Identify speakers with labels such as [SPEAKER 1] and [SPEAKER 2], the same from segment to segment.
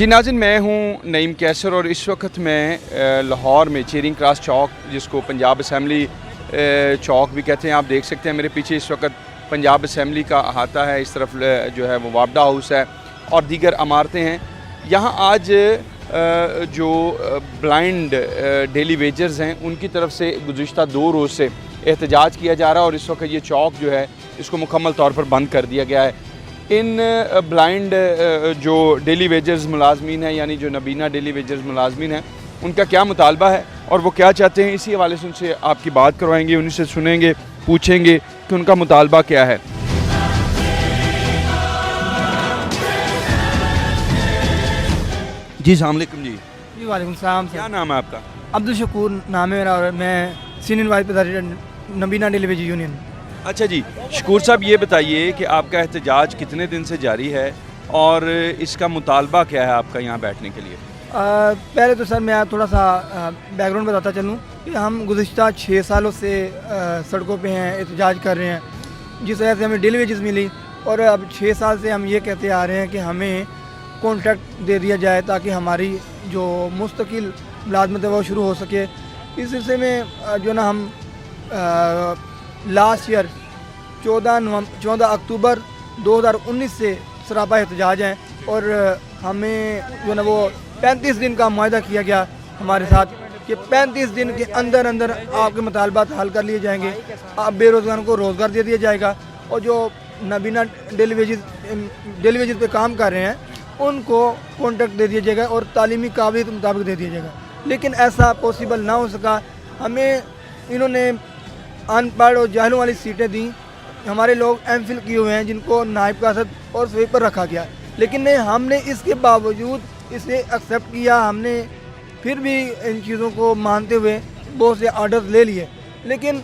[SPEAKER 1] जी नाज़रीन, मैं हूँ नईम कैसर और इस वक्त मैं लाहौर में चेरिंग क्रॉस चौक, जिसको पंजाब असम्बली चौक भी कहते हैं, आप देख सकते हैं मेरे पीछे इस वक्त पंजाब असम्बली का अहाता है। इस तरफ जो है वो वापडा हाउस है और दीगर इमारतें हैं। यहाँ आज जो ब्लाइंड डेली वेजर्स हैं उनकी तरफ से गुज़िश्ता 2 रोज़ से एहतजाज किया जा रहा है और इस वक्त ये चौक जो है इसको मुकम्मल तौर पर बंद कर दिया गया है। इन ब्लाइंड जो डेली वेजर्स मुलाजमीन हैं, यानी जो नबीना डेली वेजर्स मुलाजमीन हैं, उनका क्या मुतालबा है और वो क्या चाहते हैं, इसी हवाले से उनसे आपकी बात करवाएंगे, उन्हीं से सुनेंगे, पूछेंगे कि उनका मुतालबा क्या है। जी अस्सलाम वालेकुम। जी
[SPEAKER 2] वालेकुम सलाम।
[SPEAKER 1] क्या नाम है आपका?
[SPEAKER 2] अब्दुल शकूर नाम है मेरा और मैं सीनियर वाइस प्रेसिडेंट नबीना डेली वेजर यूनियन।
[SPEAKER 1] अच्छा जी, शकूर साहब ये बताइए कि आपका एहतजाज कितने दिन से जारी है और इसका मुतालबा क्या है आपका यहाँ बैठने के लिए?
[SPEAKER 2] पहले तो सर मैं थोड़ा सा बैकग्राउंड बताता चलूँ कि हम गुज़िश्ता 6 सालों से सड़कों पे हैं, एहतजाज कर रहे हैं, जिस वजह से हमें डेली वेजेस मिली और अब 6 साल से हम ये कहते आ रहे हैं कि हमें कॉन्ट्रैक्ट दे दिया जाए ताकि हमारी जो मुस्तकिल मुलाजमत है वो शुरू हो सके। इस सिलसिले में जो ना हम लास्ट ईयर 14 अक्टूबर 2019 से सरापा एहतजाज हैं और हमें जो ना वो 35 दिन का मुआहदा किया गया हमारे साथ कि 35 दिन के अंदर अंदर आपके मुतालबात हल कर लिए जाएंगे, आप बेरोज़गारों को रोज़गार दे दिया जाएगा और जो नबीना डेली वेजेस पे काम कर रहे हैं उनको कॉन्ट्रैक्ट दे दिया जाएगा और तालीमी काबिलियत के मुताबिक दे दिया जाएगा। लेकिन ऐसा पॉसिबल ना हो सका। हमें इन्होंने अनपढ़ और जाहिलों वाली सीटें दी। हमारे लोग एमफिल किए हुए हैं जिनको नायब कासद और स्वीपर रखा गया, लेकिन नहीं, हमने इसके बावजूद इसे एक्सेप्ट किया। हमने फिर भी इन चीज़ों को मानते हुए बहुत से ऑर्डर ले लिए, लेकिन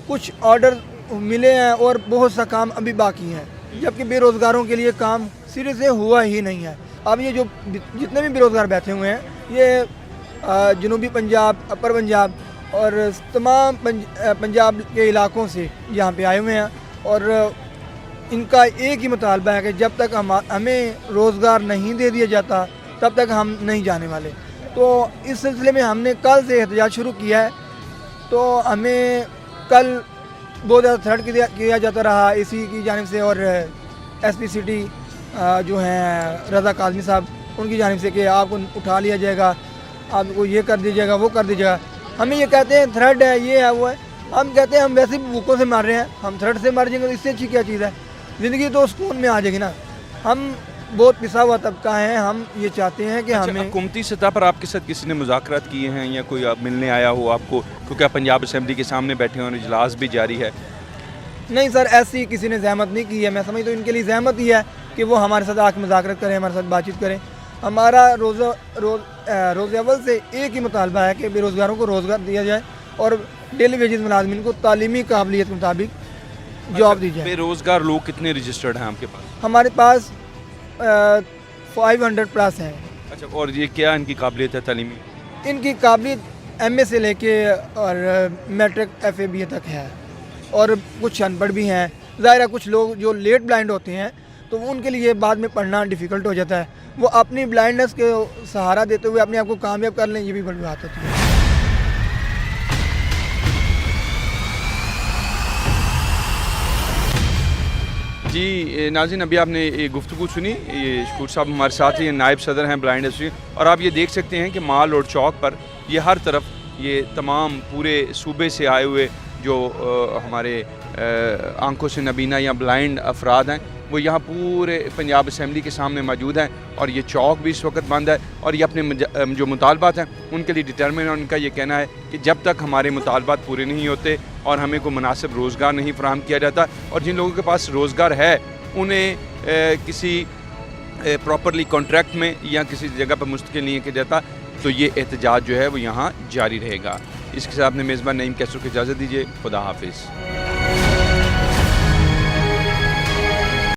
[SPEAKER 2] कुछ ऑर्डर मिले हैं और बहुत सा काम अभी बाकी है, जबकि बेरोज़गारों के लिए काम सिरे से हुआ ही नहीं है। अब ये जो जितने भी बेरोज़गार बैठे हुए हैं ये जनूबी पंजाब, अपर पंजाब और तमाम पंजाब के इलाकों से यहाँ पे आए हुए हैं और इनका एक ही मुतालबा है कि जब तक हमें रोज़गार नहीं दे दिया जाता तब तक हम नहीं जाने वाले। तो इस सिलसिले में हमने कल से एहतजाज शुरू किया है। तो हमें कल बहुत ज़्यादा थ्रेट किया जाता रहा इसी की जानिब से और एसपी सिटी जो हैं रज़ा काज़मी साहब, उनकी जानिब से कि आपको उठा लिया जाएगा, आपको ये कर दिया जाएगा, वो कर दिया जाएगा। हमें ये कहते हैं थ्रेड है, ये है, वो है। हम कहते हैं हम वैसे भी भूखों से मार रहे हैं, हम थ्रेड से मार जाएंगे तो इससे अच्छी क्या चीज़ है? ज़िंदगी तो सुकून में आ जाएगी ना। हम बहुत पिसा हुआ तबका है, हम ये चाहते हैं कि हमें
[SPEAKER 1] हुकूमती सतह पर आपके साथ किसी ने मुज़ाकरात किए हैं या कोई आप मिलने आया हो आपको, क्योंकि आप पंजाब असम्बली के सामने बैठे हैं और इजलास भी जारी है?
[SPEAKER 2] नहीं सर, ऐसी किसी ने ज़हमत नहीं की है। मैं समझता हूँ इनके लिए ज़हमत ही है कि वो हमारे साथ आके मुज़ाकरत करें, हमारे साथ बातचीत करें। हमारा रोज़ अव्वल से एक ही मुतालबा है कि बेरोज़गारों को रोज़गार दिया जाए और डेली वेजेस मुलाजमीन को तालीमी काबिलियत के मुताबिक जॉब दी जाए।
[SPEAKER 1] बेरोज़गार लोग कितने रजिस्टर्ड हैं आपके पास?
[SPEAKER 2] हमारे पास 500 प्लस हैं।
[SPEAKER 1] अच्छा, और ये क्या इनकी काबिलियत है तालीमी?
[SPEAKER 2] इनकी काबिलियत MA से लेके और मैट्रिक FA तक है और कुछ अनपढ़ भी हैं। ज़ाहिर है कुछ लोग जो लेट ब्लाइंड होते हैं तो उनके लिए बाद में पढ़ना डिफ़िकल्ट हो जाता है, वो अपनी ब्लाइंडनेस के सहारा देते हुए अपने आप को कामयाब कर लें, ये भी बड़ी बात होती है।
[SPEAKER 1] जी नाज़रीन, अभी आपने ये गुफ्तगू सुनी, ये शकूर साहब हमारे साथ ही नायब सदर हैं ब्लाइंड एसोसिएशन, और आप ये देख सकते हैं कि माल रोड चौक पर ये हर तरफ ये तमाम पूरे सूबे से आए हुए जो हमारे आंखों से नबीना या ब्लाइंड अफराद हैं वो यहाँ पूरे पंजाब असम्बली के सामने मौजूद हैं और ये चौक भी इस वक्त बंद है और ये अपने जो मुतालबात हैं उनके लिए डिटर्मिन है। उनका ये कहना है कि जब तक हमारे मुतालबात पूरे नहीं होते और हमें को मुनासिब रोज़गार नहीं फराहम किया जाता और जिन लोगों के पास रोज़गार है उन्हें किसी प्रॉपरली कॉन्ट्रैक्ट में या किसी जगह पर मुस्तकिल नहीं किया जाता, तो ये एहतजाज जो है वो यहाँ जारी रहेगा। इसके साथ अपने मेज़बान नईम कैसर को इजाज़त दीजिए। खुदा हाफिज़।